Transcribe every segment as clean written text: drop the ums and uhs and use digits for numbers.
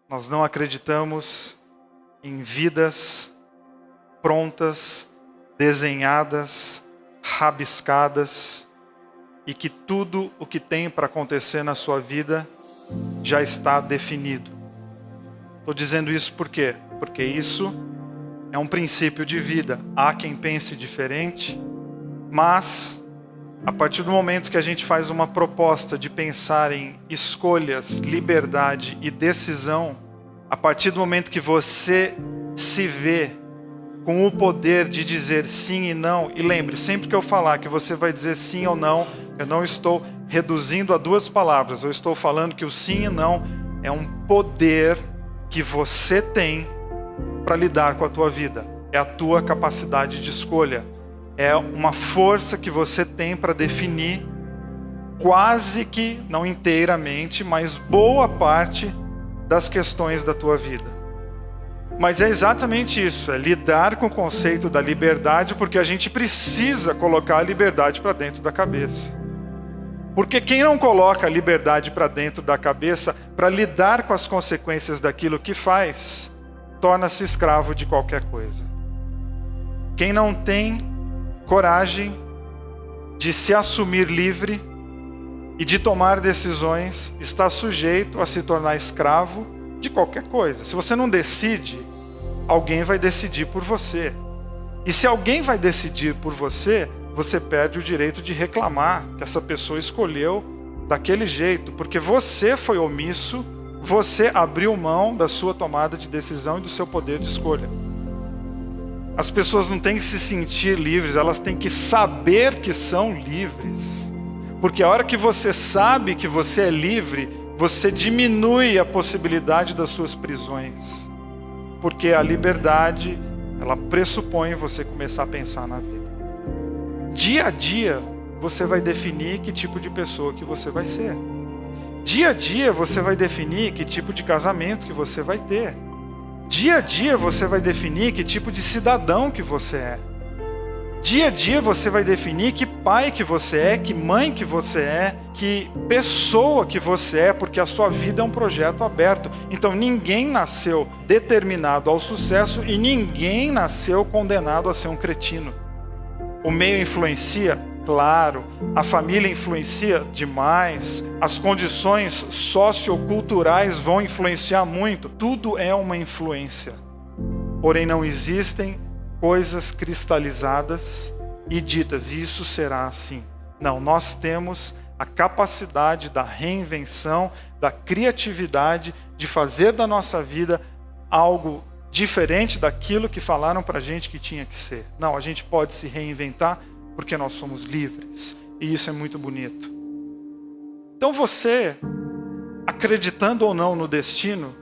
Nós não acreditamos em vidas prontas, desenhadas, rabiscadas, e que tudo o que tem para acontecer na sua vida já está definido. Estou dizendo isso por quê? Porque isso é um princípio de vida. Há quem pense diferente, mas a partir do momento que a gente faz uma proposta de pensar em escolhas, liberdade e decisão, a partir do momento que você se vê com o poder de dizer sim e não, e lembre, sempre que eu falar que você vai dizer sim ou não, eu não estou reduzindo a duas palavras, eu estou falando que o sim e não é um poder que você tem para lidar com a tua vida. É a tua capacidade de escolha. É uma força que você tem para definir quase que, não inteiramente, mas boa parte das questões da tua vida. Mas é exatamente isso, é lidar com o conceito da liberdade, porque a gente precisa colocar a liberdade para dentro da cabeça. Porque quem não coloca a liberdade para dentro da cabeça, para lidar com as consequências daquilo que faz, torna-se escravo de qualquer coisa. Quem não tem coragem de se assumir livre e de tomar decisões, está sujeito a se tornar escravo de qualquer coisa. Se você não decide, alguém vai decidir por você. E se alguém vai decidir por você, você perde o direito de reclamar que essa pessoa escolheu daquele jeito, porque você foi omisso, você abriu mão da sua tomada de decisão e do seu poder de escolha. As pessoas não têm que se sentir livres, elas têm que saber que são livres. Porque a hora que você sabe que você é livre, você diminui a possibilidade das suas prisões. Porque a liberdade, ela pressupõe você começar a pensar na vida. Dia a dia, você vai definir que tipo de pessoa que você vai ser. Dia a dia, você vai definir que tipo de casamento que você vai ter. Dia a dia, você vai definir que tipo de cidadão que você é. Dia a dia, você vai definir que pai que você é, que mãe que você é, que pessoa que você é, porque a sua vida é um projeto aberto. Então, ninguém nasceu determinado ao sucesso e ninguém nasceu condenado a ser um cretino. O meio influencia? Claro. A família influencia? Demais. As condições socioculturais vão influenciar muito. Tudo é uma influência. Porém, não existem coisas cristalizadas e ditas, isso será assim. Não, nós temos a capacidade da reinvenção, da criatividade, de fazer da nossa vida algo diferente daquilo que falaram pra gente que tinha que ser. Não, a gente pode se reinventar porque nós somos livres. E isso é muito bonito. Então você, acreditando ou não no destino,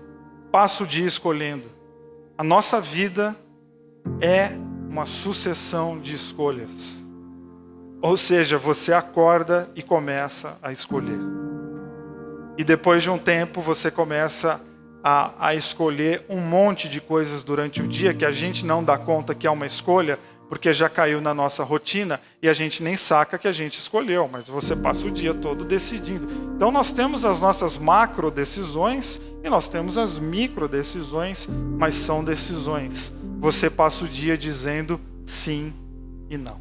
passa o dia escolhendo. A nossa vida é uma sucessão de escolhas. Ou seja, você acorda e começa a escolher. E depois de um tempo você começa a escolher um monte de coisas durante o dia que a gente não dá conta que é uma escolha, porque já caiu na nossa rotina e a gente nem saca que a gente escolheu, mas você passa o dia todo decidindo. Então nós temos as nossas macro decisões e nós temos as micro decisões, mas são decisões. Você passa o dia dizendo sim e não.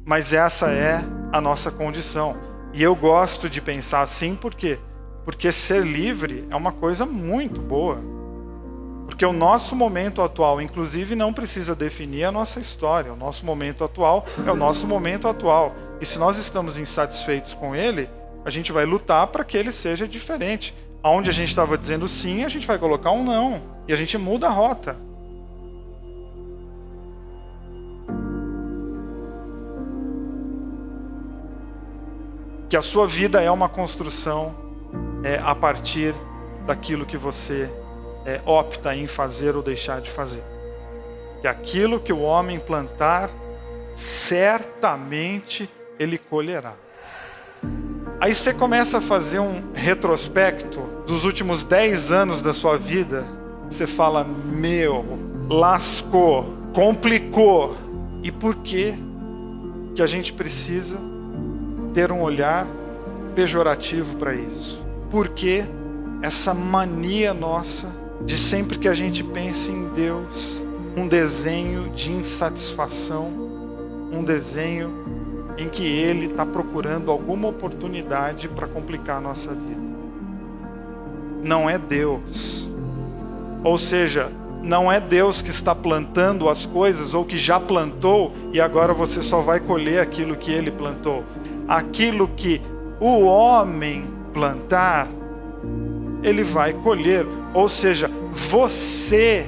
Mas essa é a nossa condição. E eu gosto de pensar assim, por quê? Porque ser livre é uma coisa muito boa. Porque o nosso momento atual, inclusive, não precisa definir a nossa história. O nosso momento atual é o nosso momento atual. E se nós estamos insatisfeitos com ele, a gente vai lutar para que ele seja diferente. Onde a gente estava dizendo sim, a gente vai colocar um não. E a gente muda a rota. Que a sua vida é uma construção a partir daquilo que você opta em fazer ou deixar de fazer. Que aquilo que o homem plantar, certamente ele colherá. Aí você começa a fazer um retrospecto dos últimos 10 anos da sua vida. Você fala, lascou, complicou. E por que a gente precisa ter um olhar pejorativo para isso? Por que essa mania nossa de sempre que a gente pensa em Deus, um desenho de insatisfação, um desenho em que Ele está procurando alguma oportunidade para complicar a nossa vida. Não é Deus. Ou seja, não é Deus que está plantando as coisas ou que já plantou e agora você só vai colher aquilo que Ele plantou. Aquilo que o homem plantar, ele vai colher. Ou seja, você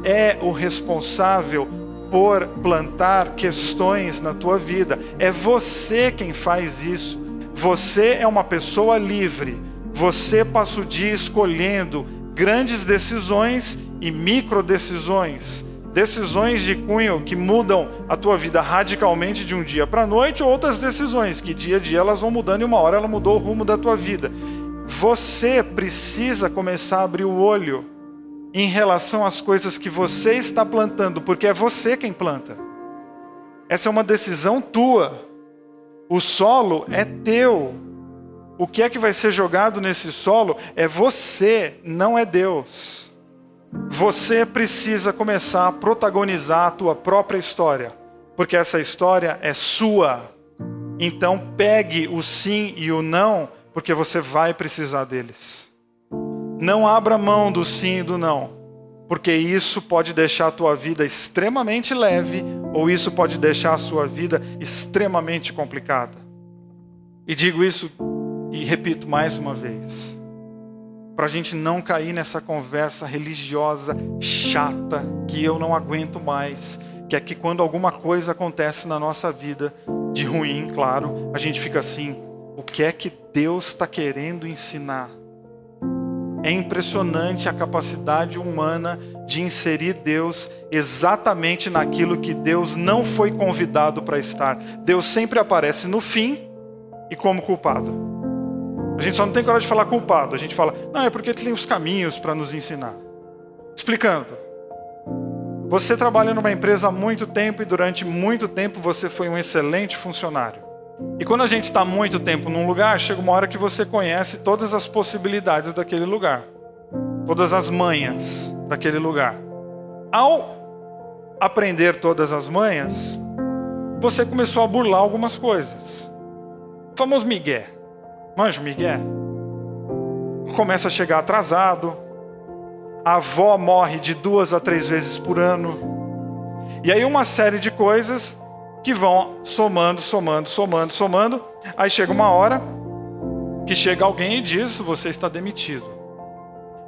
é o responsável por plantar questões na tua vida. É você quem faz isso. Você é uma pessoa livre. Você passa o dia escolhendo grandes decisões e micro decisões. Decisões de cunho que mudam a tua vida radicalmente de um dia para a noite, ou outras decisões que dia a dia elas vão mudando e uma hora ela mudou o rumo da tua vida. Você precisa começar a abrir o olho em relação às coisas que você está plantando, porque é você quem planta. Essa é uma decisão tua. O solo é teu. O que é que vai ser jogado nesse solo é você, não é Deus. Você precisa começar a protagonizar a tua própria história, porque essa história é sua. Então pegue o sim e o não, porque você vai precisar deles. Não abra mão do sim e do não, porque isso pode deixar a tua vida extremamente leve, ou isso pode deixar a sua vida extremamente complicada. E digo isso e repito mais uma vez, para a gente não cair nessa conversa religiosa chata, que eu não aguento mais, que é que quando alguma coisa acontece na nossa vida, de ruim, claro, a gente fica assim, o que é que Deus está querendo ensinar? É impressionante a capacidade humana de inserir Deus exatamente naquilo que Deus não foi convidado para estar. Deus sempre aparece no fim e como culpado. A gente só não tem coragem de falar culpado. A gente fala, não, é porque tem os caminhos para nos ensinar. Explicando. Você trabalha numa empresa há muito tempo e durante muito tempo você foi um excelente funcionário. E quando a gente está muito tempo num lugar, chega uma hora que você conhece todas as possibilidades daquele lugar. Todas as manhas daquele lugar. Ao aprender todas as manhas, você começou a burlar algumas coisas. O famoso migué. Manja o migué? Começa a chegar atrasado. A avó morre de 2 a 3 vezes por ano. E aí uma série de coisas que vão somando. Aí chega uma hora que chega alguém e diz, você está demitido.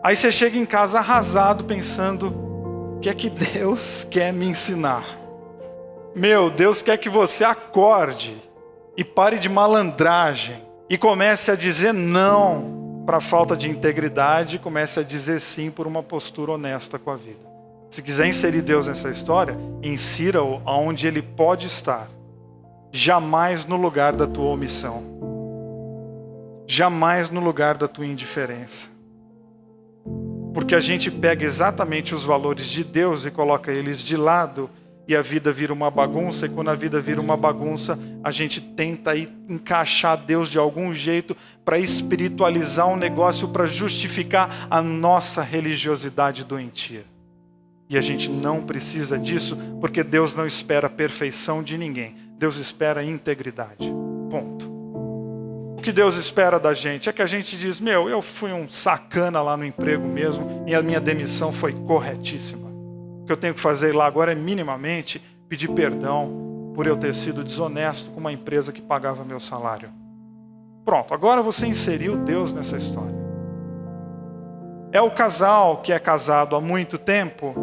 Aí você chega em casa arrasado pensando, o que é que Deus quer me ensinar? Meu, Deus quer que você acorde e pare de malandragem. E comece a dizer não para a falta de integridade e comece a dizer sim por uma postura honesta com a vida. Se quiser inserir Deus nessa história, insira-o aonde Ele pode estar. Jamais no lugar da tua omissão. Jamais no lugar da tua indiferença. Porque a gente pega exatamente os valores de Deus e coloca eles de lado e a vida vira uma bagunça, e quando a vida vira uma bagunça, a gente tenta encaixar Deus de algum jeito para espiritualizar um negócio, para justificar a nossa religiosidade doentia. E a gente não precisa disso, porque Deus não espera a perfeição de ninguém. Deus espera a integridade. Ponto. O que Deus espera da gente é que a gente diz, eu fui um sacana lá no emprego mesmo, e a minha demissão foi corretíssima. O que eu tenho que fazer lá agora é minimamente pedir perdão por eu ter sido desonesto com uma empresa que pagava meu salário. Pronto, agora você inseriu Deus nessa história. É o casal que é casado há muito tempo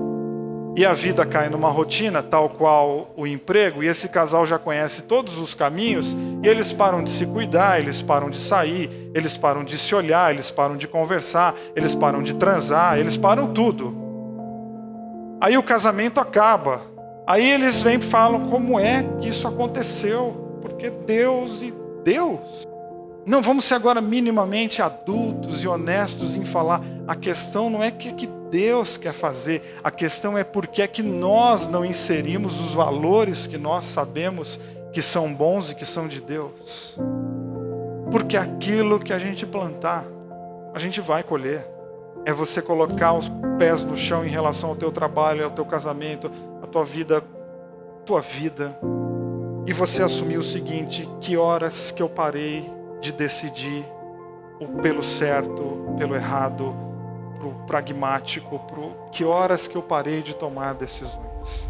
e a vida cai numa rotina tal qual o emprego, e esse casal já conhece todos os caminhos e eles param de se cuidar, eles param de sair, eles param de se olhar, eles param de conversar, eles param de transar, eles param tudo. Aí o casamento acaba. Aí eles vêm e falam, como é que isso aconteceu? Porque Deus e Deus. Não, vamos ser agora minimamente adultos e honestos em falar. A questão não é o que Deus quer fazer. A questão é por que é que nós não inserimos os valores que nós sabemos que são bons e que são de Deus. Porque aquilo que a gente plantar a gente vai colher. É você colocar os pés no chão em relação ao teu trabalho, ao teu casamento, à tua vida, e você assumir o seguinte: que horas que eu parei de decidir pelo certo, pelo errado, pro pragmático, que horas que eu parei de tomar decisões.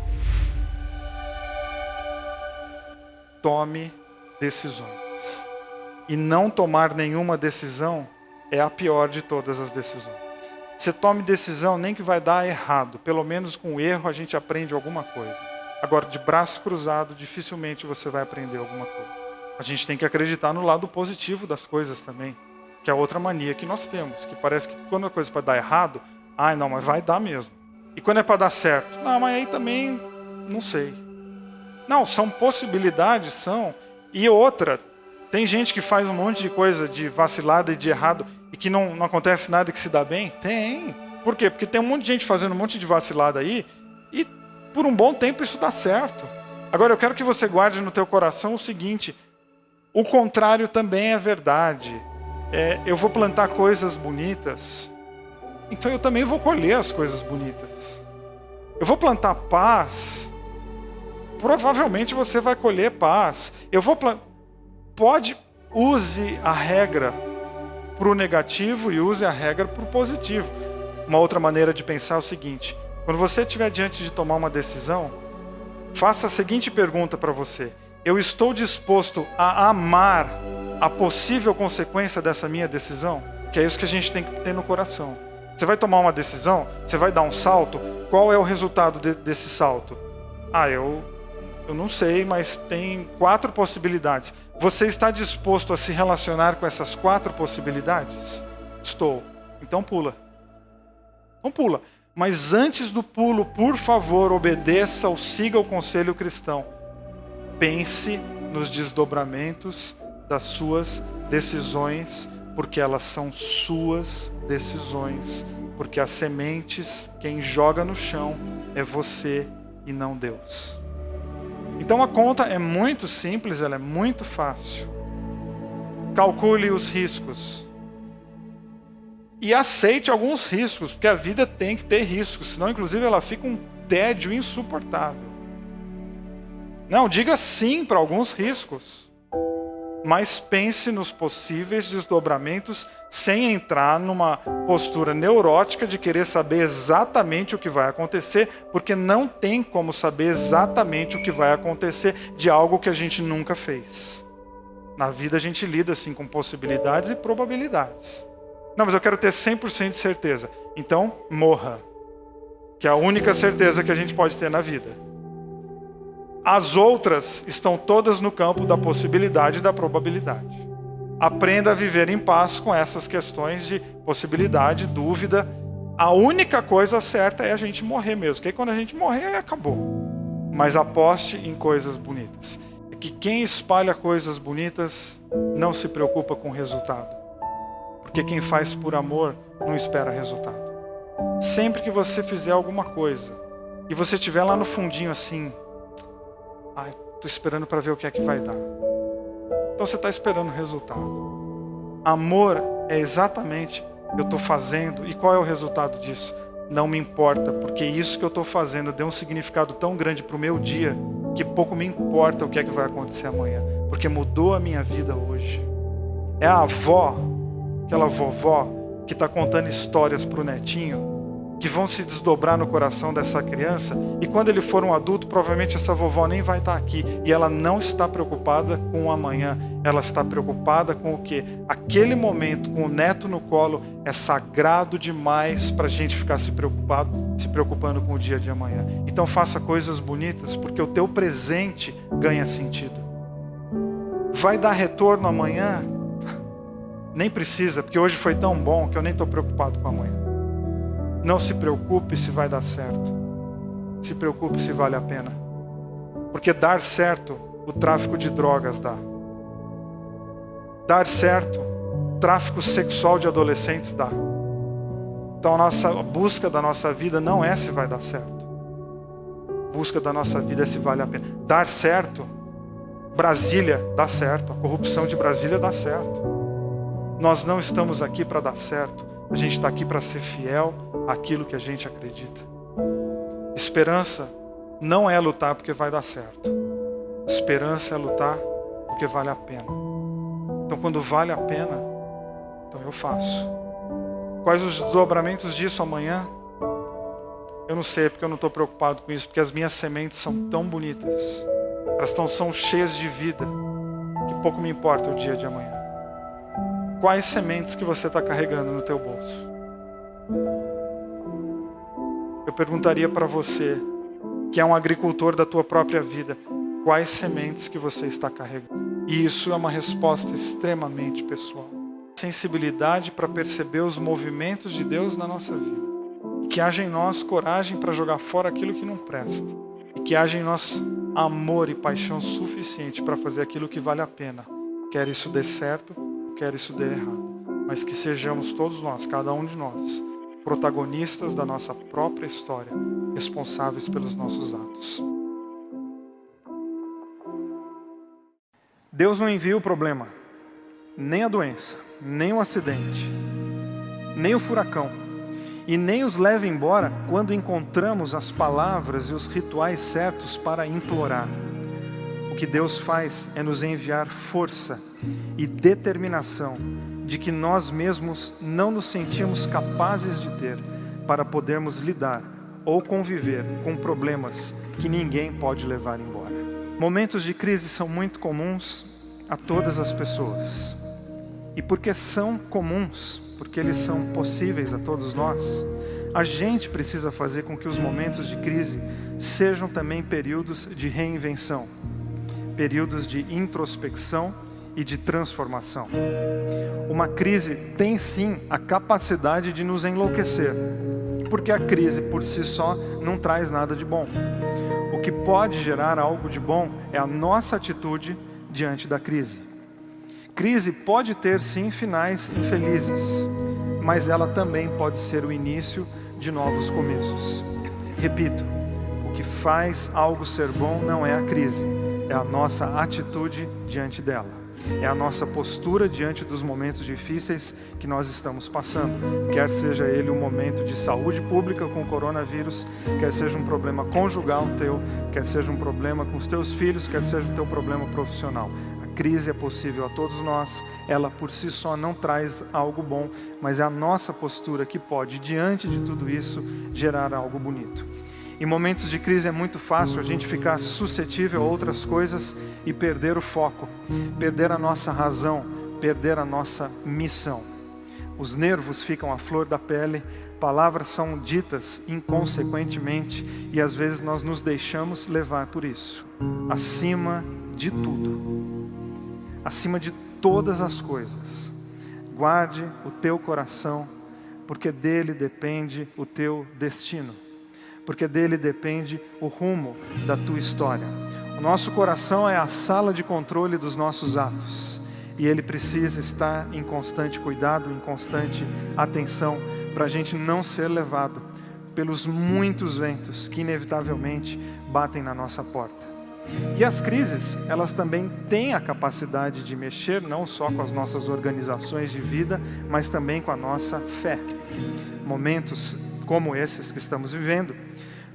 Tome decisões. E não tomar nenhuma decisão é a pior de todas as decisões. Você tome decisão, nem que vai dar errado. Pelo menos com o erro a gente aprende alguma coisa. Agora, de braço cruzado, dificilmente você vai aprender alguma coisa. A gente tem que acreditar no lado positivo das coisas também, que é outra mania que nós temos, que parece que quando a coisa é para dar errado, não, mas vai dar mesmo. E quando é para dar certo, não, mas aí também, não sei. Não, são possibilidades, são. E outra, tem gente que faz um monte de coisa de vacilada e de errado e que não acontece nada que se dá bem? Tem. Por quê? Porque tem um monte de gente fazendo um monte de vacilada aí e por um bom tempo isso dá certo. Agora eu quero que você guarde no teu coração o seguinte: o contrário também é verdade. Eu vou plantar coisas bonitas, então eu também vou colher as coisas bonitas. Eu vou plantar paz, provavelmente você vai colher paz. Use a regra para o negativo e use a regra para o positivo. Uma outra maneira de pensar é o seguinte: quando você estiver diante de tomar uma decisão, faça a seguinte pergunta para você: eu estou disposto a amar a possível consequência dessa minha decisão? Que é isso que a gente tem que ter no coração. Você vai tomar uma decisão, você vai dar um salto, qual é o resultado desse salto? Eu não sei, mas tem 4 possibilidades. Você está disposto a se relacionar com essas 4 possibilidades? Estou. Então pula. Não pula. Mas antes do pulo, por favor, obedeça ou siga o conselho cristão. Pense nos desdobramentos das suas decisões, porque elas são suas decisões. Porque as sementes, quem joga no chão é você e não Deus. Então a conta é muito simples, ela é muito fácil. Calcule os riscos. E aceite alguns riscos, porque a vida tem que ter riscos, senão inclusive ela fica um tédio insuportável. Não, diga sim para alguns riscos, mas pense nos possíveis desdobramentos sem entrar numa postura neurótica de querer saber exatamente o que vai acontecer, porque não tem como saber exatamente o que vai acontecer de algo que a gente nunca fez. Na vida a gente lida assim com possibilidades e probabilidades. Não, mas eu quero ter 100% de certeza. Então, morra. Que é a única certeza que a gente pode ter na vida. As outras estão todas no campo da possibilidade e da probabilidade. Aprenda a viver em paz com essas questões de possibilidade, dúvida. A única coisa certa é a gente morrer mesmo. Porque aí quando a gente morrer, aí acabou. Mas aposte em coisas bonitas. É que quem espalha coisas bonitas não se preocupa com o resultado. Porque quem faz por amor não espera resultado. Sempre que você fizer alguma coisa e você estiver lá no fundinho assim, estou esperando para ver o que é que vai dar. Então você está esperando o resultado. Amor é exatamente eu estou fazendo, e qual é o resultado disso? Não me importa, porque isso que eu estou fazendo deu um significado tão grande para o meu dia, que pouco me importa o que é que vai acontecer amanhã, porque mudou a minha vida hoje. É a avó, aquela vovó que está contando histórias para o netinho, que vão se desdobrar no coração dessa criança, e quando ele for um adulto, provavelmente essa vovó nem vai estar aqui, e ela não está preocupada com o amanhã, ela está preocupada com o quê? Aquele momento com o neto no colo é sagrado demais para a gente ficar se preocupando com o dia de amanhã. Então faça coisas bonitas, porque o teu presente ganha sentido. Vai dar retorno amanhã? Nem precisa, porque hoje foi tão bom que eu nem estou preocupado com amanhã. Não se preocupe se vai dar certo. Se preocupe se vale a pena. Porque dar certo, o tráfico de drogas dá. Dar certo, tráfico sexual de adolescentes dá. Então a busca da nossa vida não é se vai dar certo. A busca da nossa vida é se vale a pena. Dar certo, Brasília dá certo. A corrupção de Brasília dá certo. Nós não estamos aqui para dar certo, a gente está aqui para ser fiel àquilo que a gente acredita. Esperança não é lutar porque vai dar certo. Esperança é lutar porque vale a pena. Então, quando vale a pena, então eu faço. Quais os desdobramentos disso amanhã? Eu não sei, porque eu não estou preocupado com isso, porque as minhas sementes são tão bonitas, elas são cheias de vida, que pouco me importa o dia de amanhã. Quais sementes que você está carregando no teu bolso? Eu perguntaria para você, que é um agricultor da tua própria vida, quais sementes que você está carregando? E isso é uma resposta extremamente pessoal. Sensibilidade para perceber os movimentos de Deus na nossa vida. E que haja em nós coragem para jogar fora aquilo que não presta. E que haja em nós amor e paixão suficiente para fazer aquilo que vale a pena. Quer isso dê certo, quer isso dê errado. Mas que sejamos todos nós, cada um de nós, protagonistas da nossa própria história, responsáveis pelos nossos atos. Deus não envia o problema, nem a doença, nem o acidente, nem o furacão, e nem os leva embora quando encontramos as palavras e os rituais certos para implorar. O que Deus faz é nos enviar força e determinação de que nós mesmos não nos sentimos capazes de ter para podermos lidar ou conviver com problemas que ninguém pode levar embora. Momentos de crise são muito comuns a todas as pessoas. E porque são comuns, porque eles são possíveis a todos nós, a gente precisa fazer com que os momentos de crise sejam também períodos de reinvenção, períodos de introspecção e de transformação. Uma crise tem sim a capacidade de nos enlouquecer, porque a crise por si só não traz nada de bom. O que pode gerar algo de bom é a nossa atitude diante da crise. Crise pode ter sim finais infelizes, mas ela também pode ser o início de novos começos. Repito, o que faz algo ser bom não é a crise, é a nossa atitude diante dela. É a nossa postura diante dos momentos difíceis que nós estamos passando. Quer seja ele um momento de saúde pública com o coronavírus, quer seja um problema conjugal teu, quer seja um problema com os teus filhos, quer seja o teu problema profissional. A crise é possível a todos nós, ela por si só não traz algo bom, mas é a nossa postura que pode, diante de tudo isso, gerar algo bonito. Em momentos de crise é muito fácil a gente ficar suscetível a outras coisas e perder o foco, perder a nossa razão, perder a nossa missão. Os nervos ficam à flor da pele, palavras são ditas inconsequentemente e às vezes nós nos deixamos levar por isso. Acima de tudo, acima de todas as coisas, guarde o teu coração, porque dele depende o teu destino. Porque dele depende o rumo da tua história. O nosso coração é a sala de controle dos nossos atos. E ele precisa estar em constante cuidado, em constante atenção, para a gente não ser levado pelos muitos ventos que inevitavelmente batem na nossa porta. E as crises, elas também têm a capacidade de mexer não só com as nossas organizações de vida, mas também com a nossa fé. Momentos como esses que estamos vivendo,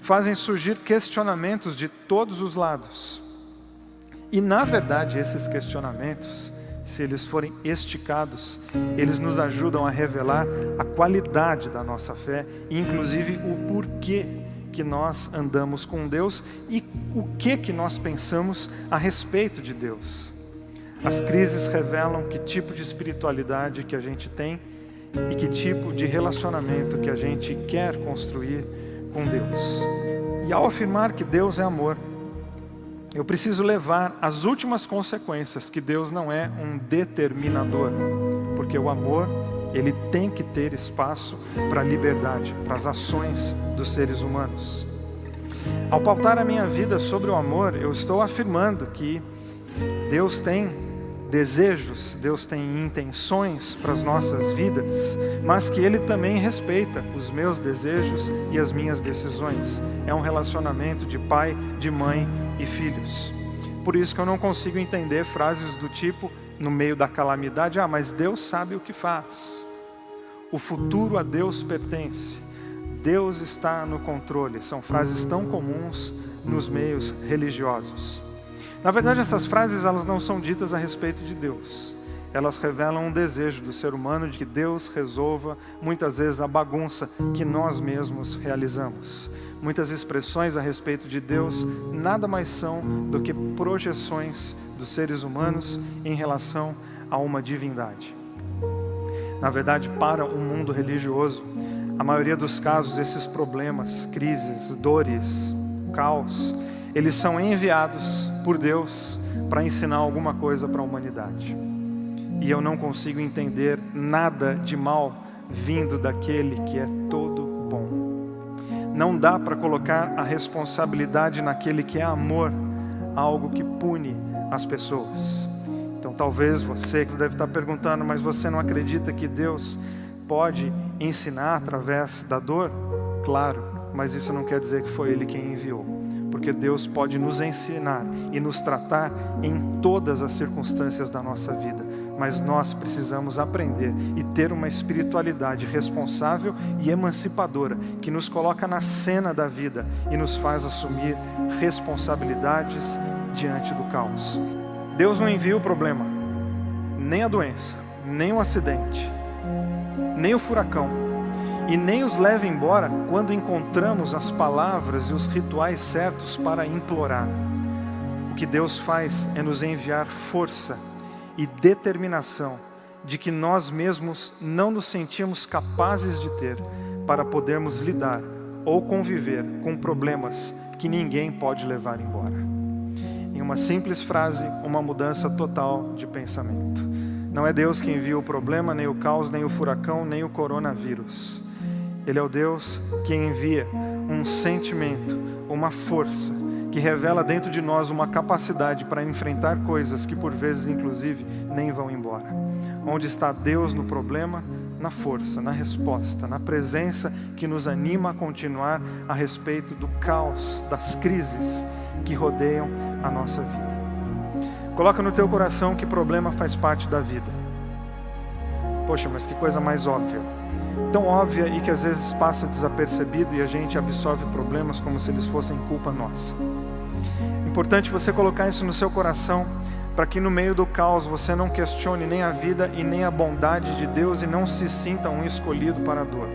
fazem surgir questionamentos de todos os lados. E na verdade esses questionamentos, se eles forem esticados, eles nos ajudam a revelar a qualidade da nossa fé, e inclusive o porquê que nós andamos com Deus e o que nós pensamos a respeito de Deus. As crises revelam que tipo de espiritualidade que a gente tem e que tipo de relacionamento que a gente quer construir com Deus. E ao afirmar que Deus é amor, eu preciso levar as últimas consequências, que Deus não é um determinador, porque o amor, ele tem que ter espaço para a liberdade, para as ações dos seres humanos. Ao pautar a minha vida sobre o amor, eu estou afirmando que Deus tem desejos, Deus tem intenções para as nossas vidas, mas que Ele também respeita os meus desejos e as minhas decisões. É um relacionamento de pai, de mãe e filhos. Por isso que eu não consigo entender frases do tipo, no meio da calamidade, mas Deus sabe o que faz. O futuro a Deus pertence. Deus está no controle. São frases tão comuns nos meios religiosos. Na verdade, essas frases elas não são ditas a respeito de Deus. Elas revelam um desejo do ser humano de que Deus resolva, muitas vezes, a bagunça que nós mesmos realizamos. Muitas expressões a respeito de Deus nada mais são do que projeções dos seres humanos em relação a uma divindade. Na verdade, para o mundo religioso, a maioria dos casos, esses problemas, crises, dores, caos, eles são enviados por Deus para ensinar alguma coisa para a humanidade. E eu não consigo entender nada de mal vindo daquele que é todo bom. Não dá para colocar a responsabilidade naquele que é amor, algo que pune as pessoas. Então talvez você deve estar perguntando, mas você não acredita que Deus pode ensinar através da dor? Claro, mas isso não quer dizer que foi Ele quem enviou. Porque Deus pode nos ensinar e nos tratar em todas as circunstâncias da nossa vida. Mas nós precisamos aprender e ter uma espiritualidade responsável e emancipadora, que nos coloca na cena da vida e nos faz assumir responsabilidades diante do caos. Deus não envia o problema, nem a doença, nem o acidente, nem o furacão, e nem os leva embora quando encontramos as palavras e os rituais certos para implorar. O que Deus faz é nos enviar força e determinação de que nós mesmos não nos sentimos capazes de ter para podermos lidar ou conviver com problemas que ninguém pode levar embora. Em uma simples frase, uma mudança total de pensamento. Não é Deus que envia o problema, nem o caos, nem o furacão, nem o coronavírus. Ele é o Deus que envia um sentimento, uma força, que revela dentro de nós uma capacidade para enfrentar coisas que por vezes, inclusive, nem vão embora. Onde está Deus no problema? Na força, na resposta, na presença que nos anima a continuar a respeito do caos, das crises que rodeiam a nossa vida. Coloca no teu coração que problema faz parte da vida. Poxa, mas que coisa mais óbvia. Tão óbvia e que às vezes passa desapercebido e a gente absorve problemas como se eles fossem culpa nossa. Importante você colocar isso no seu coração, para que no meio do caos você não questione nem a vida e nem a bondade de Deus e não se sinta um escolhido para a dor.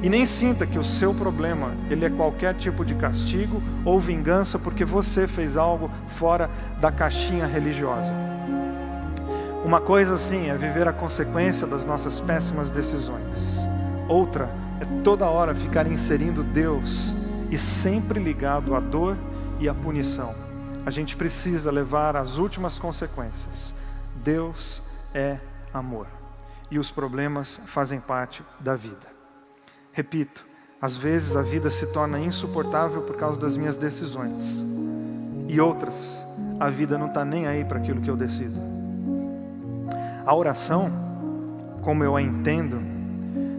E nem sinta que o seu problema, ele é qualquer tipo de castigo ou vingança porque você fez algo fora da caixinha religiosa. Uma coisa assim é viver a consequência das nossas péssimas decisões. Outra é toda hora ficar inserindo Deus e sempre ligado à dor e à punição. A gente precisa levar as últimas consequências. Deus é amor. E os problemas fazem parte da vida. Repito, às vezes a vida se torna insuportável por causa das minhas decisões. E outras, a vida não está nem aí para aquilo que eu decido. A oração, como eu a entendo,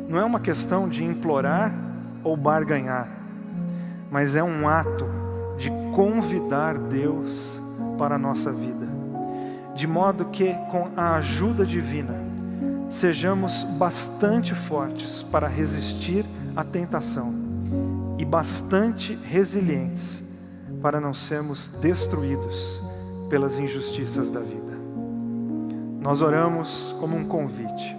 não é uma questão de implorar ou barganhar, mas é um ato de convidar Deus para a nossa vida, de modo que, com a ajuda divina, sejamos bastante fortes para resistir à tentação e bastante resilientes para não sermos destruídos pelas injustiças da vida. Nós oramos como um convite.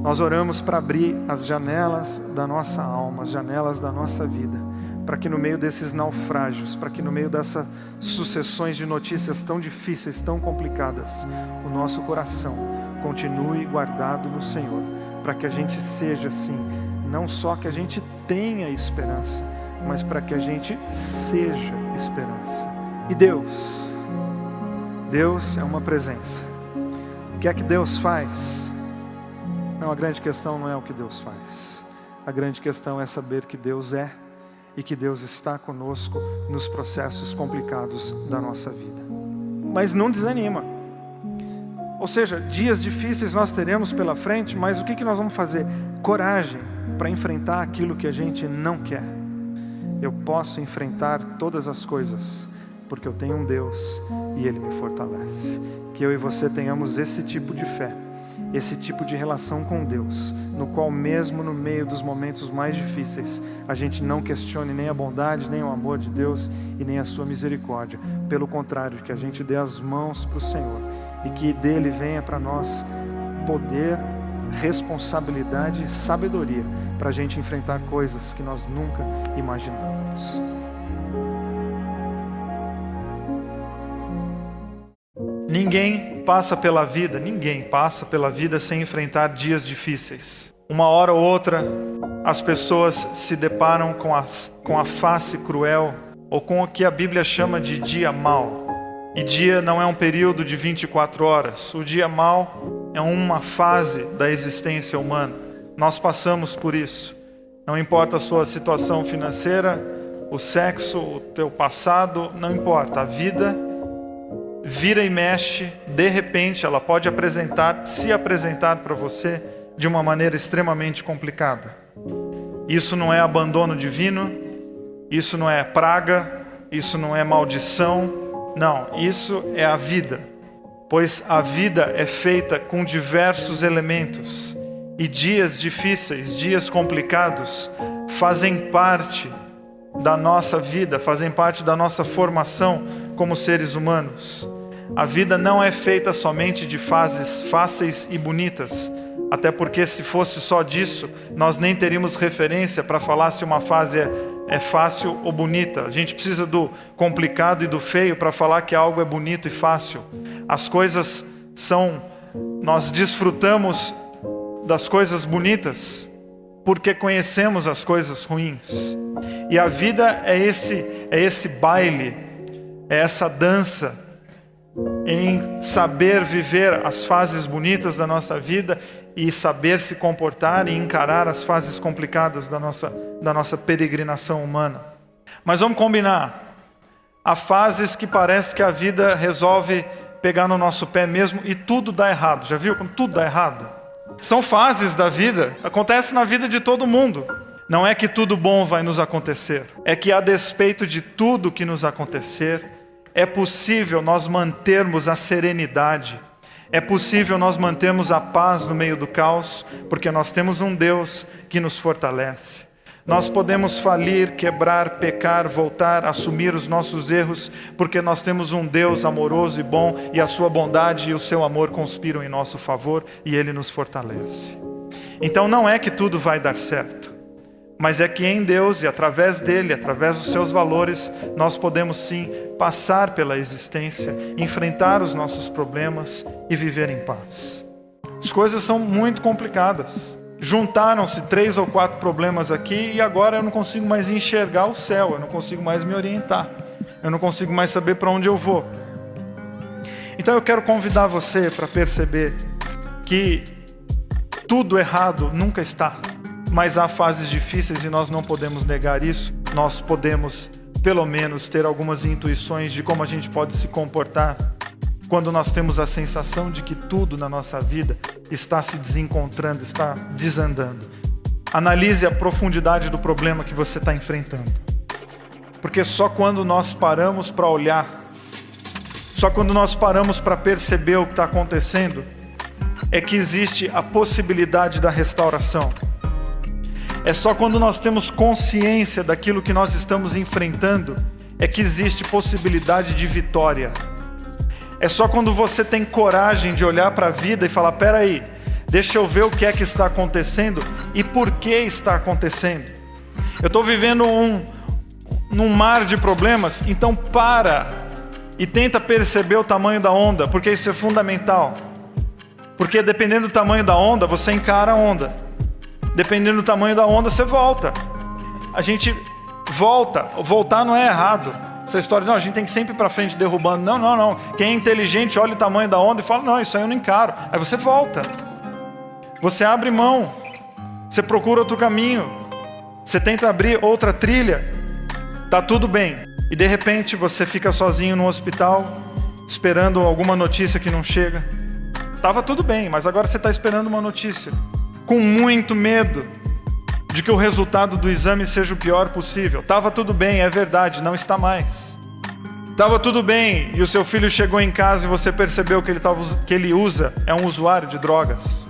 Nós oramos para abrir as janelas da nossa alma, as janelas da nossa vida, para que no meio desses naufrágios, para que no meio dessas sucessões de notícias tão difíceis, tão complicadas, o nosso coração continue guardado no Senhor, para que a gente seja assim, não só que a gente tenha esperança, mas para que a gente seja esperança. E Deus é uma presença. O que é que Deus faz? Não, a grande questão não é o que Deus faz. A grande questão é saber que Deus é e que Deus está conosco nos processos complicados da nossa vida. Mas não desanima. Ou seja, dias difíceis nós teremos pela frente, mas o que nós vamos fazer? Coragem para enfrentar aquilo que a gente não quer. Eu posso enfrentar todas as coisas porque eu tenho um Deus e Ele me fortalece. Que eu e você tenhamos esse tipo de fé, esse tipo de relação com Deus, no qual mesmo no meio dos momentos mais difíceis, a gente não questione nem a bondade, nem o amor de Deus e nem a sua misericórdia. Pelo contrário, que a gente dê as mãos para o Senhor e que dele venha para nós poder, responsabilidade e sabedoria para a gente enfrentar coisas que nós nunca imaginávamos. Ninguém passa pela vida sem enfrentar dias difíceis. Uma hora ou outra, as pessoas se deparam com a face cruel, ou com o que a Bíblia chama de dia mau. E dia não é um período de 24 horas. O dia mau é uma fase da existência humana. Nós passamos por isso. Não importa a sua situação financeira, o sexo, o teu passado, não importa. A vida vira e mexe, de repente ela pode se apresentar para você de uma maneira extremamente complicada. Isso não é abandono divino, isso não é praga, isso não é maldição, não, isso é a vida. Pois a vida é feita com diversos elementos e dias difíceis, dias complicados, fazem parte da nossa vida, fazem parte da nossa formação como seres humanos. A vida não é feita somente de fases fáceis e bonitas, até porque se fosse só disso, nós nem teríamos referência para falar se uma fase é fácil ou bonita. A gente precisa do complicado e do feio para falar que algo é bonito e fácil. As coisas nós desfrutamos das coisas bonitas porque conhecemos as coisas ruins. E a vida é esse baile, é essa dança em saber viver as fases bonitas da nossa vida e saber se comportar e encarar as fases complicadas da nossa peregrinação humana. Mas vamos combinar, há fases que parece que a vida resolve pegar no nosso pé mesmo e tudo dá errado. Já viu como tudo dá errado? São fases da vida, acontece na vida de todo mundo. Não é que tudo bom vai nos acontecer, é que a despeito de tudo que nos acontecer, é possível nós mantermos a serenidade, é possível nós mantermos a paz no meio do caos, porque nós temos um Deus que nos fortalece. Nós podemos falir, quebrar, pecar, voltar, assumir os nossos erros, porque nós temos um Deus amoroso e bom, e a sua bondade e o seu amor conspiram em nosso favor, e Ele nos fortalece. Então não é que tudo vai dar certo, mas é que em Deus e através dele, através dos seus valores, nós podemos sim passar pela existência, enfrentar os nossos problemas e viver em paz. As coisas são muito complicadas. Juntaram-se 3 ou 4 problemas aqui e agora eu não consigo mais enxergar o céu, eu não consigo mais me orientar, eu não consigo mais saber para onde eu vou. Então eu quero convidar você para perceber que tudo errado nunca está. Mas há fases difíceis e nós não podemos negar isso. Nós podemos, pelo menos, ter algumas intuições de como a gente pode se comportar quando nós temos a sensação de que tudo na nossa vida está se desencontrando, está desandando. Analise a profundidade do problema que você está enfrentando. Porque só quando nós paramos para olhar, só quando nós paramos para perceber o que está acontecendo, é que existe a possibilidade da restauração. É só quando nós temos consciência daquilo que nós estamos enfrentando, é que existe possibilidade de vitória. É só quando você tem coragem de olhar para a vida e falar, peraí, deixa eu ver o que é que está acontecendo e por que está acontecendo. Eu estou vivendo num mar de problemas, então para e tenta perceber o tamanho da onda, porque isso é fundamental. Porque dependendo do tamanho da onda, você encara a onda. Dependendo do tamanho da onda, você volta. A gente volta. Voltar não é errado. Essa história, não, a gente tem que sempre ir para frente derrubando. Não. Quem é inteligente olha o tamanho da onda e fala, não, isso aí eu não encaro. Aí você volta. Você abre mão. Você procura outro caminho. Você tenta abrir outra trilha. Tá tudo bem. E de repente você fica sozinho no hospital, esperando alguma notícia que não chega. Tava tudo bem, mas agora você está esperando uma notícia. Com muito medo de que o resultado do exame seja o pior possível. Tava tudo bem, é verdade, não está mais. Estava tudo bem e o seu filho chegou em casa e você percebeu que ele usa, é um usuário de drogas.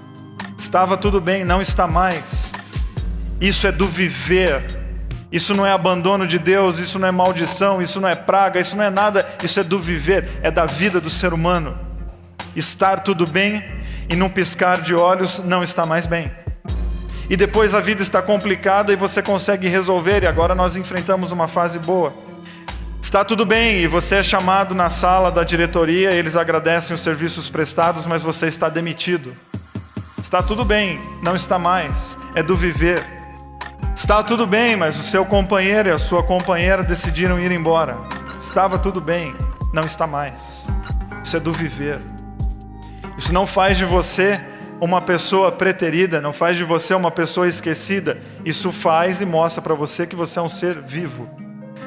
Estava tudo bem, não está mais. Isso é do viver. Isso não é abandono de Deus, isso não é maldição, isso não é praga, isso não é nada. Isso é do viver, é da vida do ser humano. Estar tudo bem e num piscar de olhos não está mais bem. E depois a vida está complicada e você consegue resolver, e agora nós enfrentamos uma fase boa. Está tudo bem e você é chamado na sala da diretoria, eles agradecem os serviços prestados, mas você está demitido. Está tudo bem, não está mais, é do viver. Está tudo bem, mas o seu companheiro e a sua companheira decidiram ir embora. Estava tudo bem, não está mais. Isso é do viver. Isso não faz de você uma pessoa preterida, não faz de você uma pessoa esquecida. Isso faz e mostra para você que você é um ser vivo.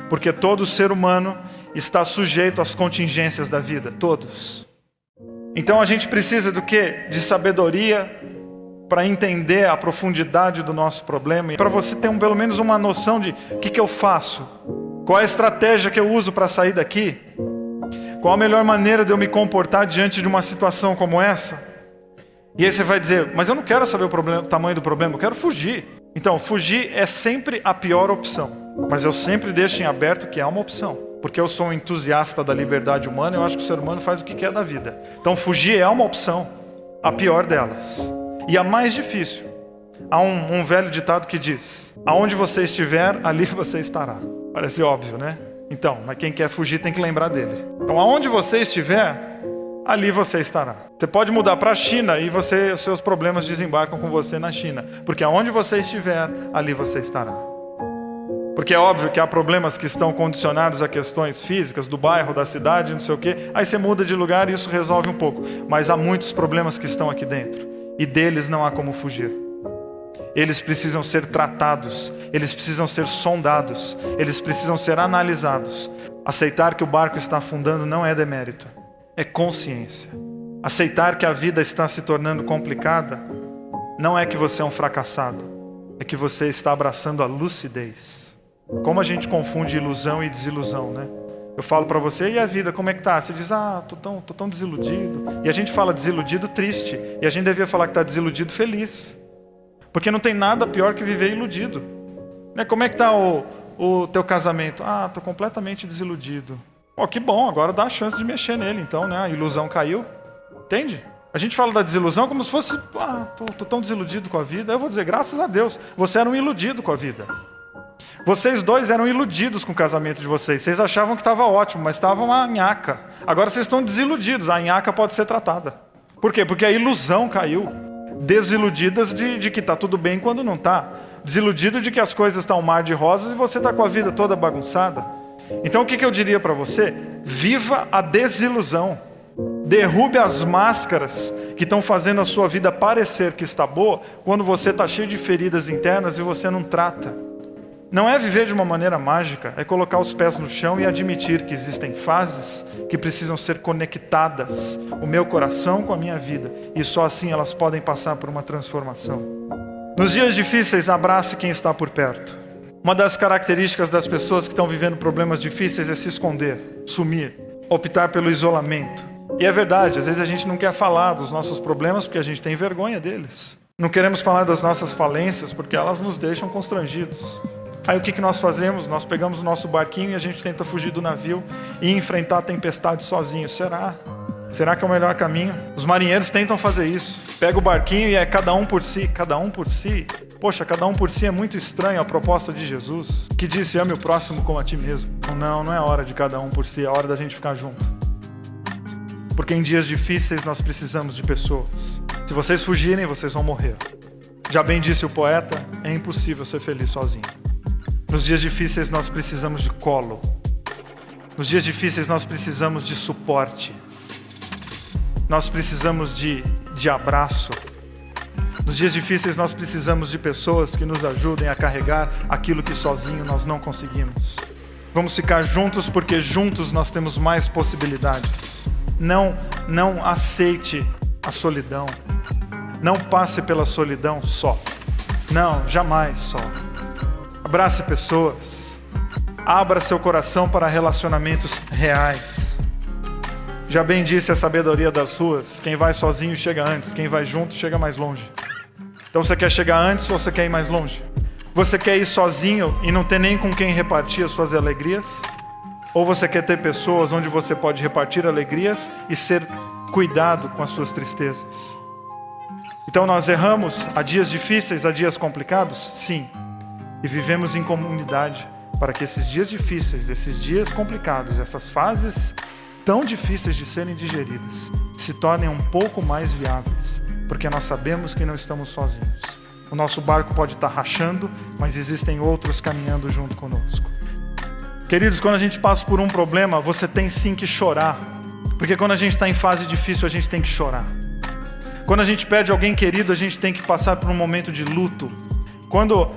Porque todo ser humano está sujeito às contingências da vida, todos. Então a gente precisa do quê? De sabedoria para entender a profundidade do nosso problema e para você ter pelo menos uma noção de o que eu faço, qual é a estratégia que eu uso para sair daqui, qual a melhor maneira de eu me comportar diante de uma situação como essa. E aí você vai dizer, mas eu não quero saber o tamanho do problema, eu quero fugir. Então, fugir é sempre a pior opção. Mas eu sempre deixo em aberto que é uma opção. Porque eu sou um entusiasta da liberdade humana, eu acho que o ser humano faz o que quer da vida. Então, fugir é uma opção, a pior delas. E a mais difícil. Há um velho ditado que diz, aonde você estiver, ali você estará. Parece óbvio, né? Então, mas quem quer fugir tem que lembrar dele. Então, aonde você estiver, ali você estará. Você pode mudar para a China e os seus problemas desembarcam com você na China. Porque aonde você estiver, ali você estará. Porque é óbvio que há problemas que estão condicionados a questões físicas, do bairro, da cidade, não sei o quê. Aí você muda de lugar e isso resolve um pouco. Mas há muitos problemas que estão aqui dentro. E deles não há como fugir. Eles precisam ser tratados. Eles precisam ser sondados. Eles precisam ser analisados. Aceitar que o barco está afundando não é demérito. É consciência. Aceitar que a vida está se tornando complicada não é que você é um fracassado, é que você está abraçando a lucidez. Como a gente confunde ilusão e desilusão, né? Eu falo para você, e a vida, como é que tá? Você diz, tô tão desiludido. E a gente fala desiludido triste, e a gente devia falar que está desiludido feliz. Porque não tem nada pior que viver iludido. Né? Como é que está o teu casamento? Tô completamente desiludido. Que bom, agora dá a chance de mexer nele, então, né? A ilusão caiu. Entende? A gente fala da desilusão como se fosse, tô tão desiludido com a vida. Eu vou dizer, graças a Deus, você era um iludido com a vida. Vocês dois eram iludidos com o casamento de vocês. Vocês achavam que estava ótimo, mas estava uma nhaca. Agora vocês estão desiludidos. A nhaca pode ser tratada. Por quê? Porque a ilusão caiu. Desiludidas de que está tudo bem quando não está. Desiludido de que as coisas estão um mar de rosas e você está com a vida toda bagunçada. Então o que eu diria para você? Viva a desilusão. Derrube as máscaras que estão fazendo a sua vida parecer que está boa quando você está cheio de feridas internas e você não trata. Não é viver de uma maneira mágica, é colocar os pés no chão e admitir que existem fases que precisam ser conectadas, o meu coração com a minha vida, e só assim elas podem passar por uma transformação. Nos dias difíceis, abrace quem está por perto. Uma das características das pessoas que estão vivendo problemas difíceis é se esconder, sumir, optar pelo isolamento. E é verdade, às vezes a gente não quer falar dos nossos problemas porque a gente tem vergonha deles. Não queremos falar das nossas falências porque elas nos deixam constrangidos. Aí o que nós fazemos? Nós pegamos o nosso barquinho e a gente tenta fugir do navio e enfrentar a tempestade sozinho. Será? Será que é o melhor caminho? Os marinheiros tentam fazer isso. Pega o barquinho e é cada um por si. Cada um por si? Poxa, cada um por si é muito estranho a proposta de Jesus, que disse, ame o próximo como a ti mesmo. Não é hora de cada um por si, é hora da gente ficar junto. Porque em dias difíceis nós precisamos de pessoas. Se vocês fugirem, vocês vão morrer. Já bem disse o poeta, é impossível ser feliz sozinho. Nos dias difíceis nós precisamos de colo. Nos dias difíceis nós precisamos de suporte. Nós precisamos de abraço. Nos dias difíceis nós precisamos de pessoas que nos ajudem a carregar aquilo que sozinho nós não conseguimos. Vamos ficar juntos porque juntos nós temos mais possibilidades. Não aceite a solidão. Não passe pela solidão só. Não, jamais só. Abrace pessoas. Abra seu coração para relacionamentos reais. Já bem disse a sabedoria das ruas: quem vai sozinho chega antes, quem vai junto chega mais longe. Então você quer chegar antes ou você quer ir mais longe? Você quer ir sozinho e não ter nem com quem repartir as suas alegrias? Ou você quer ter pessoas onde você pode repartir alegrias e ser cuidado com as suas tristezas? Então nós erramos, há dias difíceis, há dias complicados? Sim. E vivemos em comunidade para que esses dias difíceis, esses dias complicados, essas fases tão difíceis de serem digeridas, se tornem um pouco mais viáveis, porque nós sabemos que não estamos sozinhos. O nosso barco pode estar rachando, mas existem outros caminhando junto conosco. Queridos, quando a gente passa por um problema, você tem sim que chorar, porque quando a gente está em fase difícil, a gente tem que chorar. Quando a gente perde alguém querido, a gente tem que passar por um momento de luto. Quando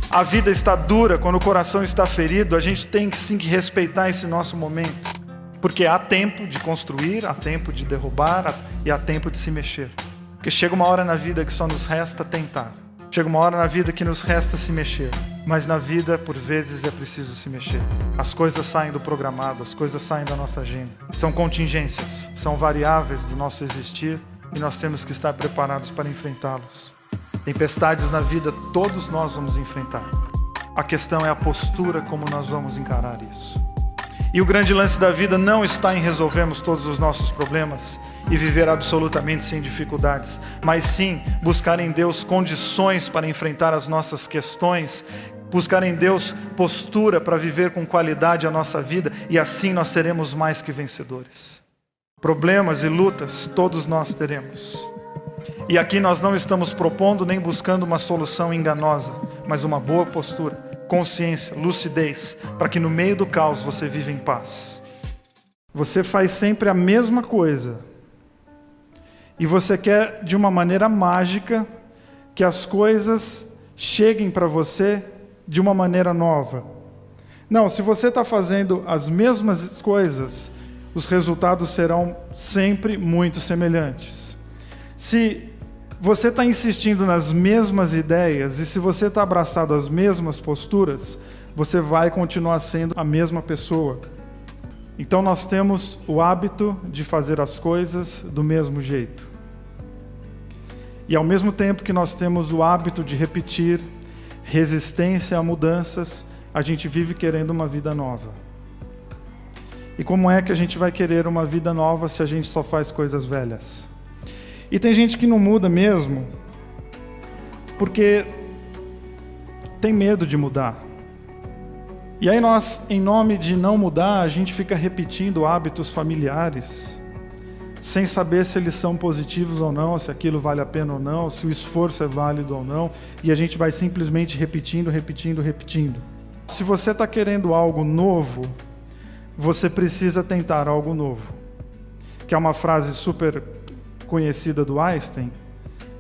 a vida está dura, quando o coração está ferido, a gente tem que sim que respeitar esse nosso momento, porque há tempo de construir, há tempo de derrubar e há tempo de se mexer. Porque chega uma hora na vida que só nos resta tentar. Chega uma hora na vida que nos resta se mexer. Mas na vida, por vezes, é preciso se mexer. As coisas saem do programado, as coisas saem da nossa agenda. São contingências, são variáveis do nosso existir e nós temos que estar preparados para enfrentá-los. Tempestades na vida, todos nós vamos enfrentar. A questão é a postura como nós vamos encarar isso. E o grande lance da vida não está em resolvermos todos os nossos problemas e viver absolutamente sem dificuldades, mas sim buscar em Deus condições para enfrentar as nossas questões, buscar em Deus postura para viver com qualidade a nossa vida, e assim nós seremos mais que vencedores. Problemas e lutas todos nós teremos. E aqui nós não estamos propondo nem buscando uma solução enganosa, mas uma boa postura, consciência, lucidez, para que no meio do caos você viva em paz. Você faz sempre a mesma coisa. E você quer, de uma maneira mágica, que as coisas cheguem para você de uma maneira nova. Não, se você está fazendo as mesmas coisas, os resultados serão sempre muito semelhantes. Se você está insistindo nas mesmas ideias e se você está abraçado às mesmas posturas, você vai continuar sendo a mesma pessoa. Então nós temos o hábito de fazer as coisas do mesmo jeito. E ao mesmo tempo que nós temos o hábito de repetir, resistência a mudanças, a gente vive querendo uma vida nova. E como é que a gente vai querer uma vida nova se a gente só faz coisas velhas? E tem gente que não muda mesmo, porque tem medo de mudar. E aí nós, em nome de não mudar, a gente fica repetindo hábitos familiares, sem saber se eles são positivos ou não, se aquilo vale a pena ou não, se o esforço é válido ou não, e a gente vai simplesmente repetindo. Se você está querendo algo novo, você precisa tentar algo novo. Que é uma frase super conhecida do Einstein,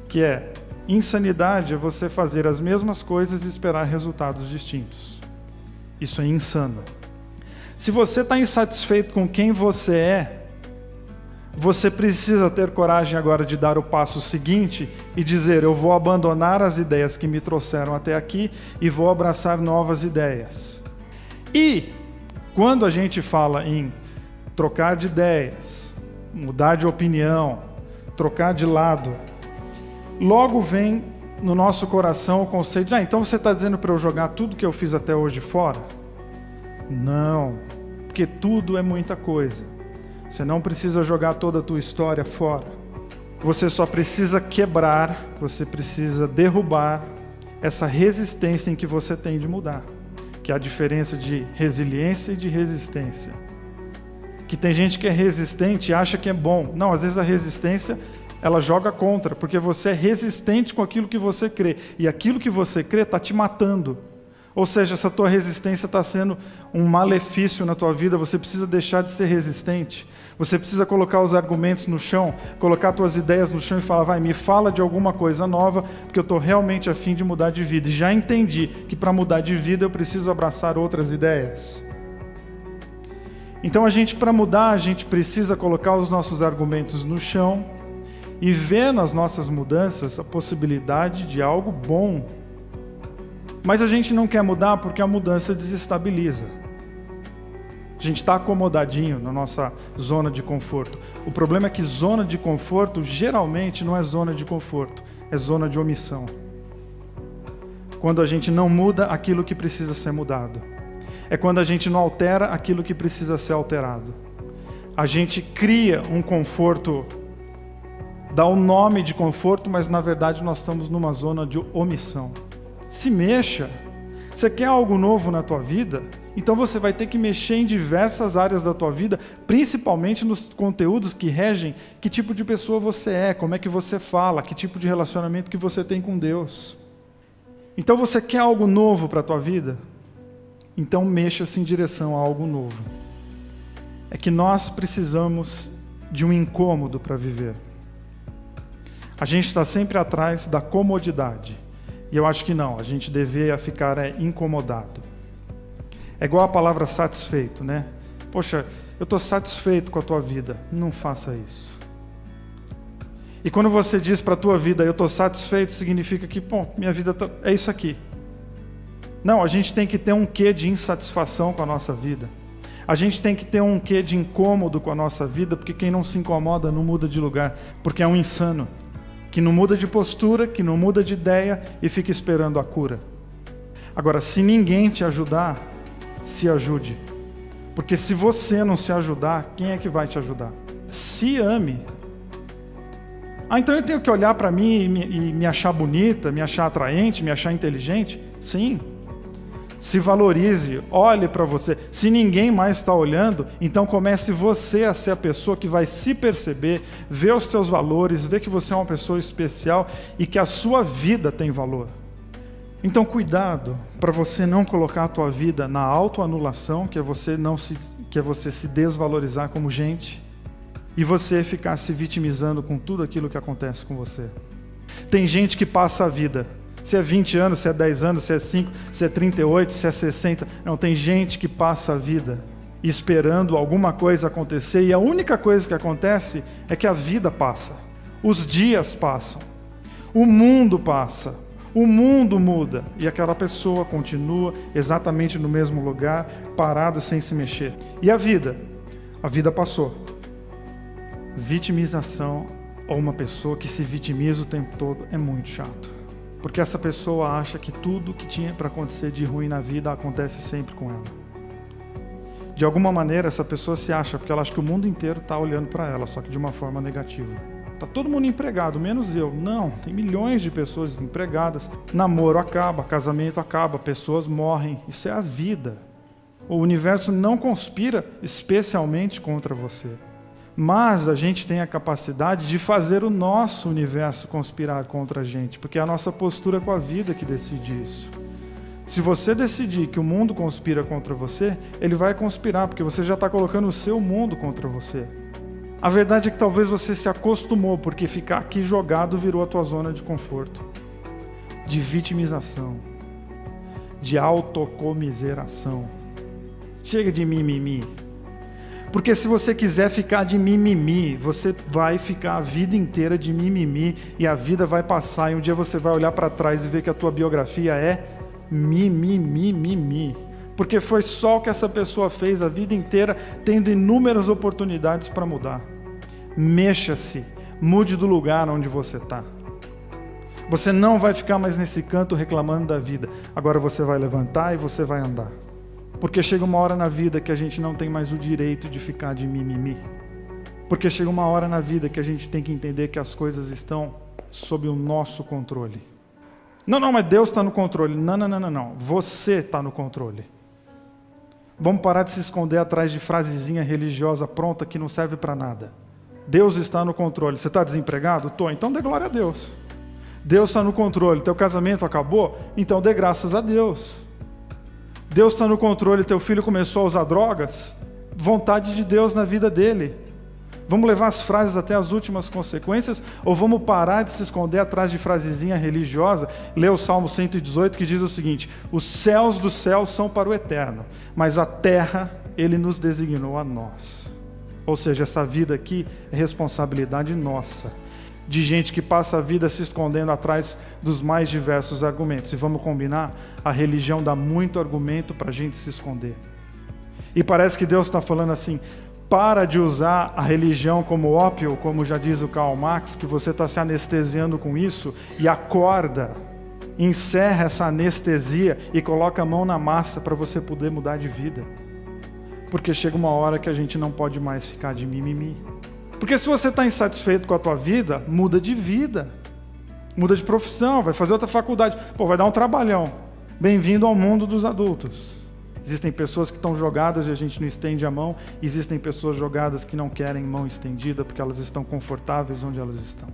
que é: insanidade é você fazer as mesmas coisas e esperar resultados distintos. Isso é insano. Se você está insatisfeito com quem você é, você precisa ter coragem agora de dar o passo seguinte e dizer: eu vou abandonar as ideias que me trouxeram até aqui e vou abraçar novas ideias. E quando a gente fala em trocar de ideias, mudar de opinião, trocar de lado, logo vem no nosso coração o conceito de: então você está dizendo para eu jogar tudo que eu fiz até hoje fora? Não, porque tudo é muita coisa. Você não precisa jogar toda a tua história fora. Você só precisa quebrar, você precisa derrubar essa resistência em que você tem de mudar, que é a diferença de resiliência e de resistência. Que tem gente que é resistente e acha que é bom. Não, às vezes a resistência, ela joga contra, porque você é resistente com aquilo que você crê. E aquilo que você crê está te matando. Ou seja, essa tua resistência está sendo um malefício na tua vida. Você precisa deixar de ser resistente. Você precisa colocar os argumentos no chão, colocar tuas ideias no chão e falar: vai, me fala de alguma coisa nova, porque eu estou realmente a fim de mudar de vida. E já entendi que para mudar de vida eu preciso abraçar outras ideias. Então para mudar, a gente precisa colocar os nossos argumentos no chão e ver nas nossas mudanças a possibilidade de algo bom. Mas a gente não quer mudar porque a mudança desestabiliza. A gente está acomodadinho na nossa zona de conforto. O problema é que zona de conforto geralmente não é zona de conforto, é zona de omissão. Quando a gente não muda aquilo que precisa ser mudado. É quando a gente não altera aquilo que precisa ser alterado. A gente cria um conforto, dá o nome de conforto, mas na verdade nós estamos numa zona de omissão. Se mexa. Você quer algo novo na tua vida? Então você vai ter que mexer em diversas áreas da tua vida, principalmente nos conteúdos que regem que tipo de pessoa você é, como é que você fala, que tipo de relacionamento que você tem com Deus. Então você quer algo novo para a tua vida? Então mexa-se em direção a algo novo. É que nós precisamos de um incômodo para viver. A gente está sempre atrás da comodidade. E eu acho que não, a gente deveria ficar incomodado. É igual a palavra satisfeito, né? Poxa, eu estou satisfeito com a tua vida. Não faça isso. E quando você diz para a tua vida, eu estou satisfeito, significa que, minha vida é isso aqui. Não, a gente tem que ter um quê de insatisfação com a nossa vida. A gente tem que ter um quê de incômodo com a nossa vida, porque quem não se incomoda não muda de lugar, porque é um insano, que não muda de postura, que não muda de ideia e fica esperando a cura. Agora, se ninguém te ajudar, se ajude. Porque se você não se ajudar, quem é que vai te ajudar? Se ame. Então eu tenho que olhar para mim e me achar bonita, me achar atraente, me achar inteligente? Sim. Se valorize, olhe para você. Se ninguém mais está olhando, então comece você a ser a pessoa que vai se perceber, ver os seus valores, ver que você é uma pessoa especial e que a sua vida tem valor. Então cuidado para você não colocar a tua vida na autoanulação, que é você se desvalorizar como gente, e você ficar se vitimizando com tudo aquilo que acontece com você. Tem gente que passa a vida, se é 20 anos, se é 10 anos, se é 5, se é 38, se é 60, não, tem gente que passa a vida esperando alguma coisa acontecer, e a única coisa que acontece é que a vida passa, os dias passam, o mundo passa, o mundo muda e aquela pessoa continua exatamente no mesmo lugar, parada, sem se mexer. E a vida passou. Vitimização ou uma pessoa que se vitimiza o tempo todo é muito chato. Porque essa pessoa acha que tudo que tinha para acontecer de ruim na vida acontece sempre com ela. De alguma maneira essa pessoa se acha, porque ela acha que o mundo inteiro está olhando para ela, só que de uma forma negativa. Está todo mundo empregado, menos eu. Não, tem milhões de pessoas desempregadas. Namoro acaba, casamento acaba, pessoas morrem. Isso é a vida. O universo não conspira especialmente contra você. Mas a gente tem a capacidade de fazer o nosso universo conspirar contra a gente, porque é a nossa postura com a vida que decide isso. Se você decidir que o mundo conspira contra você, ele vai conspirar, porque você já está colocando o seu mundo contra você. A verdade é que talvez você se acostumou, porque ficar aqui jogado virou a tua zona de conforto, de vitimização, de autocomiseração. Chega de mimimi. Porque se você quiser ficar de mimimi, você vai ficar a vida inteira de mimimi e a vida vai passar e um dia você vai olhar para trás e ver que a tua biografia é mimimi. Porque foi só o que essa pessoa fez a vida inteira, tendo inúmeras oportunidades para mudar. Mexa-se, mude do lugar onde você está. Você não vai ficar mais nesse canto reclamando da vida. Agora você vai levantar e você vai andar. Porque chega uma hora na vida que a gente não tem mais o direito de ficar de mimimi. Porque chega uma hora na vida que a gente tem que entender que as coisas estão sob o nosso controle. Não, mas Deus está no controle. Não. Você está no controle. Vamos parar de se esconder atrás de frasezinha religiosa pronta que não serve para nada. Deus está no controle. Você está desempregado? Estou. Então dê glória a Deus. Deus está no controle. Teu casamento acabou? Então dê graças a Deus. Deus está no controle. Teu filho começou a usar drogas? Vontade de Deus na vida dele. Vamos levar as frases até as últimas consequências ou vamos parar de se esconder atrás de frasezinha religiosa? Lê o Salmo 118 que diz o seguinte: os céus dos céus são para o eterno, mas a terra ele nos designou a nós. Ou seja, essa vida aqui é responsabilidade nossa, de gente que passa a vida se escondendo atrás dos mais diversos argumentos. E vamos combinar, a religião dá muito argumento para a gente se esconder. E parece que Deus está falando assim, para de usar a religião como ópio, como já diz o Karl Marx, que você está se anestesiando com isso, e acorda, encerra essa anestesia e coloca a mão na massa para você poder mudar de vida. Porque chega uma hora que a gente não pode mais ficar de mimimi. Porque se você está insatisfeito com a tua vida, muda de vida. Muda de profissão, vai fazer outra faculdade. Pô, vai dar um trabalhão. Bem-vindo ao mundo dos adultos. Existem pessoas que estão jogadas e a gente não estende a mão. Existem pessoas jogadas que não querem mão estendida porque elas estão confortáveis onde elas estão.